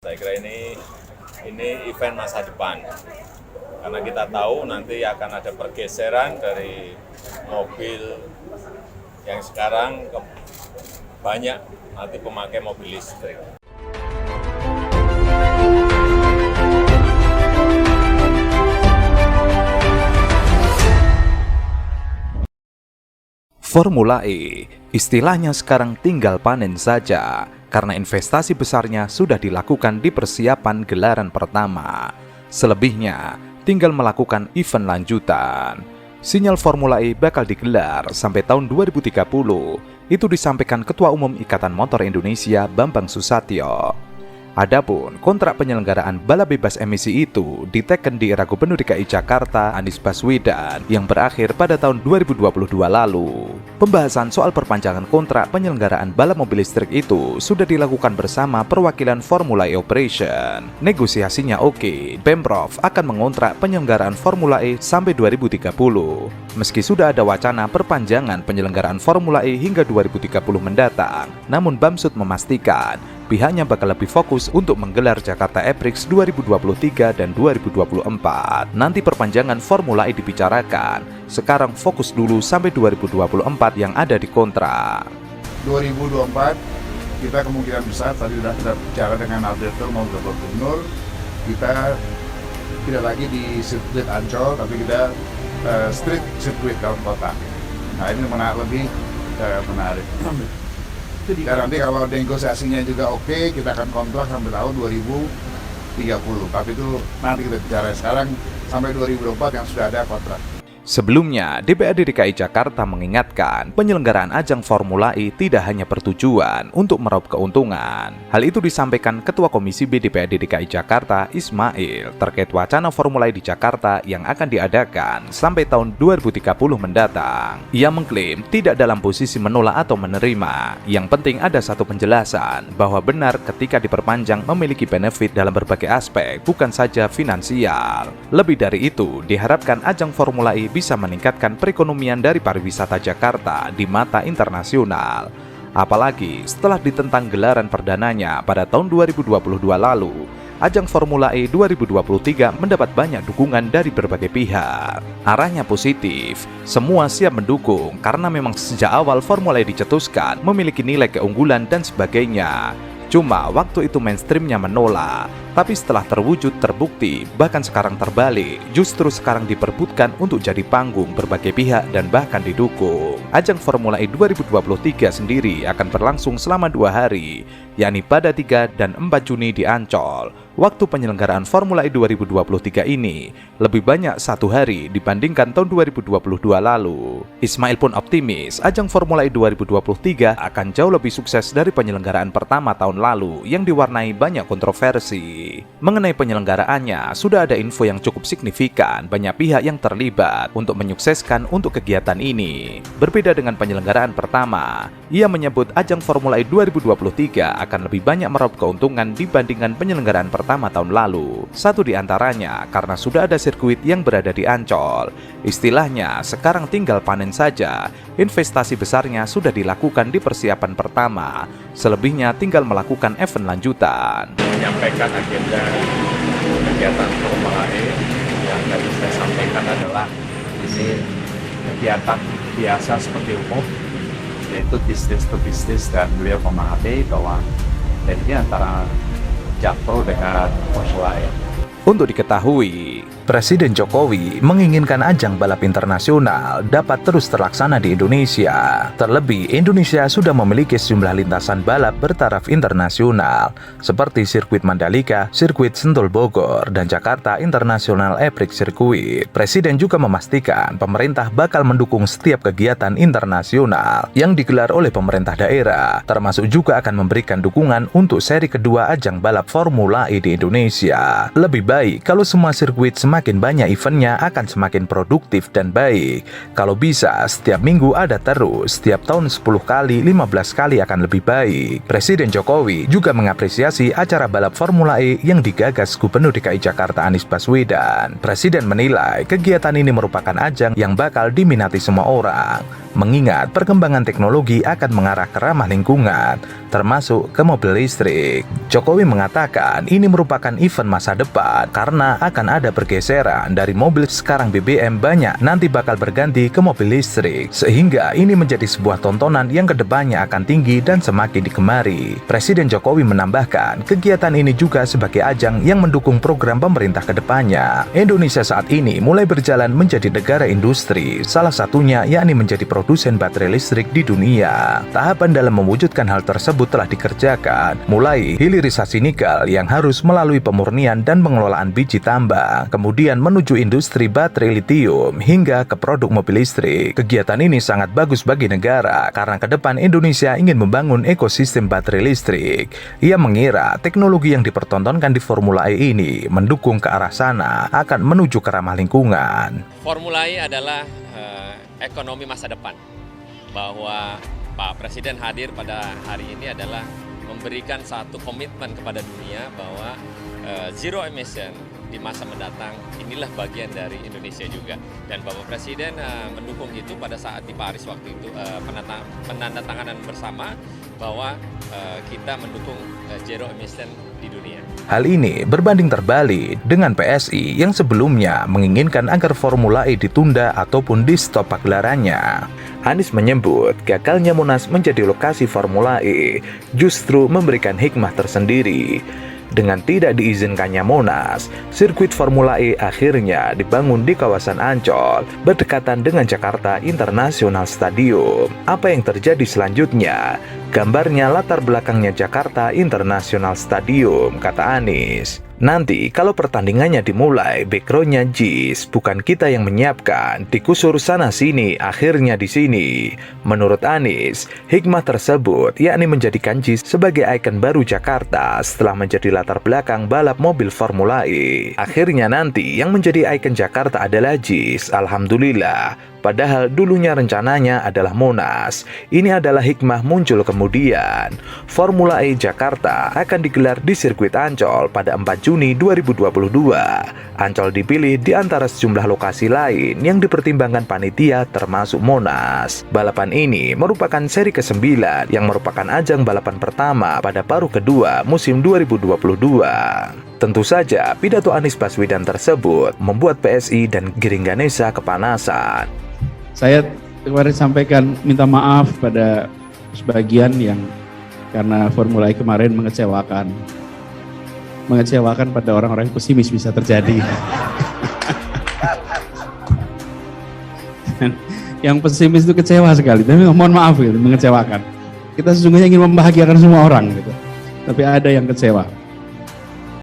Saya kira ini event masa depan, karena kita tahu nanti akan ada pergeseran dari mobil yang sekarang banyak nanti pemakai mobil listrik. Formula E, istilahnya sekarang tinggal panen saja, karena investasi besarnya sudah dilakukan di persiapan gelaran pertama. Selebihnya, tinggal melakukan event lanjutan. Sinyal Formula E bakal digelar sampai tahun 2030, itu disampaikan Ketua Umum Ikatan Motor Indonesia Bambang Susatyo. Adapun kontrak penyelenggaraan balap bebas emisi itu diteken di era Gubernur DKI Jakarta Anies Baswedan yang berakhir pada tahun 2022 lalu. Pembahasan soal perpanjangan kontrak penyelenggaraan balap mobil listrik itu sudah dilakukan bersama perwakilan Formula E Operation. Negosiasinya oke, Pemprov akan mengontrak penyelenggaraan Formula E sampai 2030. Meski sudah ada wacana perpanjangan penyelenggaraan Formula E hingga 2030 mendatang, namun Bamsud memastikan pihaknya bakal lebih fokus untuk menggelar Jakarta E-Prix 2023 dan 2024. Nanti perpanjangan Formula E dibicarakan, sekarang fokus dulu sampai 2024 yang ada di kontrak. 2024 kita kemungkinan besar, tadi sudah kita bicara dengan Alberto mau Bapak Gubernur, kita tidak lagi di sirkuit Ancol, tapi kita street sirkuit dalam kota. Nah ini lebih menarik. Karena nanti kalau negosiasinya juga oke, kita akan kontrak sampai tahun 2030. Tapi itu nanti kita bicara, sekarang sampai 2024 yang sudah ada kontrak. Sebelumnya, DPRD DKI Jakarta mengingatkan penyelenggaraan ajang Formula E tidak hanya bertujuan untuk meraup keuntungan. Hal itu disampaikan Ketua Komisi B DPRD DKI Jakarta Ismail terkait wacana Formula E di Jakarta yang akan diadakan sampai tahun 2030 mendatang. Ia mengklaim tidak dalam posisi menolak atau menerima. Yang penting ada satu penjelasan bahwa benar ketika diperpanjang memiliki benefit dalam berbagai aspek, bukan saja finansial. Lebih dari itu, diharapkan ajang Formula E bisa meningkatkan perekonomian dari pariwisata Jakarta di mata internasional. Apalagi setelah ditentang gelaran perdananya pada tahun 2022 lalu, ajang Formula E 2023 mendapat banyak dukungan dari berbagai pihak. Arahnya positif, semua siap mendukung karena memang sejak awal Formula E dicetuskan memiliki nilai keunggulan dan sebagainya. Cuma waktu itu mainstreamnya menolak, tapi setelah terwujud terbukti, bahkan sekarang terbalik, justru sekarang diperbutkan untuk jadi panggung berbagai pihak dan bahkan didukung. Ajang Formula E 2023 sendiri akan berlangsung selama 2 hari, yakni pada 3 dan 4 Juni di Ancol. Waktu penyelenggaraan Formula E 2023 ini lebih banyak 1 hari dibandingkan tahun 2022 lalu. Ismail pun optimis ajang Formula E 2023 akan jauh lebih sukses dari penyelenggaraan pertama tahun lalu yang diwarnai banyak kontroversi. Mengenai penyelenggaraannya, sudah ada info yang cukup signifikan banyak pihak yang terlibat untuk menyukseskan untuk kegiatan ini. Berbeda dengan penyelenggaraan pertama, ia menyebut ajang Formula E 2023 akan lebih banyak meraup keuntungan dibandingkan penyelenggaraan pertama tahun lalu. Satu di antaranya karena sudah ada sirkuit yang berada di Ancol. Istilahnya, sekarang tinggal panen saja. Investasi besarnya sudah dilakukan di persiapan pertama. Selebihnya tinggal melakukan event lanjutan. Menyampaikan agenda kegiatan Formula E yang tadi saya sampaikan adalah ini kegiatan biasa seperti umum, yaitu bisnis to bisnis, dan beliau memahami bahwa ini antara Jakpro dengan Formula E. Untuk diketahui, Presiden Jokowi menginginkan ajang balap internasional dapat terus terlaksana di Indonesia. Terlebih, Indonesia sudah memiliki sejumlah lintasan balap bertaraf internasional seperti sirkuit Mandalika, sirkuit Sentul Bogor, dan Jakarta International E-Prix Circuit. Presiden juga memastikan pemerintah bakal mendukung setiap kegiatan internasional yang digelar oleh pemerintah daerah, termasuk juga akan memberikan dukungan untuk seri kedua ajang balap Formula E di Indonesia. Lebih baik kalau semua sirkuit semakin banyak eventnya akan semakin produktif dan baik. Kalau bisa setiap minggu ada terus, setiap tahun 10 kali, 15 kali akan lebih baik. Presiden Jokowi juga mengapresiasi acara balap Formula E yang digagas Gubernur DKI Jakarta Anies Baswedan. Presiden menilai kegiatan ini merupakan ajang yang bakal diminati semua orang. mengingat perkembangan teknologi akan mengarah ke ramah lingkungan, termasuk ke mobil listrik. Jokowi mengatakan ini merupakan event masa depan karena akan ada pergeseran dari mobil sekarang BBM banyak nanti bakal berganti ke mobil listrik, sehingga ini menjadi sebuah tontonan yang kedepannya akan tinggi dan semakin digemari. Presiden Jokowi menambahkan kegiatan ini juga sebagai ajang yang mendukung program pemerintah kedepannya. Indonesia saat ini mulai berjalan menjadi negara industri, salah satunya yakni menjadi produsen baterai listrik di dunia. Tahapan dalam mewujudkan hal tersebut telah dikerjakan, mulai hilirisasi nikel yang harus melalui pemurnian dan pengelolaan biji tambang, kemudian menuju industri baterai litium hingga ke produk mobil listrik. Kegiatan ini sangat bagus bagi negara karena ke depan Indonesia ingin membangun ekosistem baterai listrik. Ia mengira teknologi yang dipertontonkan di Formula E ini mendukung ke arah sana akan menuju ke ramah lingkungan. Formula E adalah ekonomi masa depan, bahwa Pak Presiden hadir pada hari ini adalah memberikan satu komitmen kepada dunia bahwa zero emission di masa mendatang inilah bagian dari Indonesia juga. Dan Bapak Presiden mendukung itu pada saat di Paris waktu itu penandatanganan bersama bahwa kita mendukung zero emission di dunia. Hal ini berbanding terbalik dengan PSI yang sebelumnya menginginkan agar Formula E ditunda ataupun di-stop pagelarannya. Anies menyebut gagalnya Monas menjadi lokasi Formula E justru memberikan hikmah tersendiri. Dengan tidak diizinkannya Monas, sirkuit Formula E akhirnya dibangun di kawasan Ancol, berdekatan dengan Jakarta International Stadium. Apa yang terjadi selanjutnya? Gambarnya latar belakangnya Jakarta International Stadium, kata Anies. Nanti kalau pertandingannya dimulai, backgroundnya JIS, bukan kita yang menyiapkan, dikusur sana-sini, akhirnya di sini. Menurut Anies, hikmah tersebut yakni menjadikan JIS sebagai ikon baru Jakarta setelah menjadi latar belakang balap mobil Formula E. Akhirnya nanti yang menjadi ikon Jakarta adalah JIS, alhamdulillah. Padahal dulunya rencananya adalah Monas. Ini adalah hikmah muncul kemudian. Formula E Jakarta akan digelar di sirkuit Ancol pada 4 Juni 2022. Ancol dipilih di antara sejumlah lokasi lain yang dipertimbangkan panitia termasuk Monas. Balapan ini merupakan seri ke-9 yang merupakan ajang balapan pertama pada paruh kedua musim 2022. Tentu saja pidato Anies Baswedan tersebut membuat PSI dan Giring Ganesa kepanasan. Saya kemarin sampaikan minta maaf pada sebagian yang karena Formula E kemarin mengecewakan pada orang-orang yang pesimis bisa terjadi. Yang pesimis itu kecewa sekali, tapi mohon maaf gitu, mengecewakan. Kita sesungguhnya ingin membahagiakan semua orang gitu, tapi ada yang kecewa.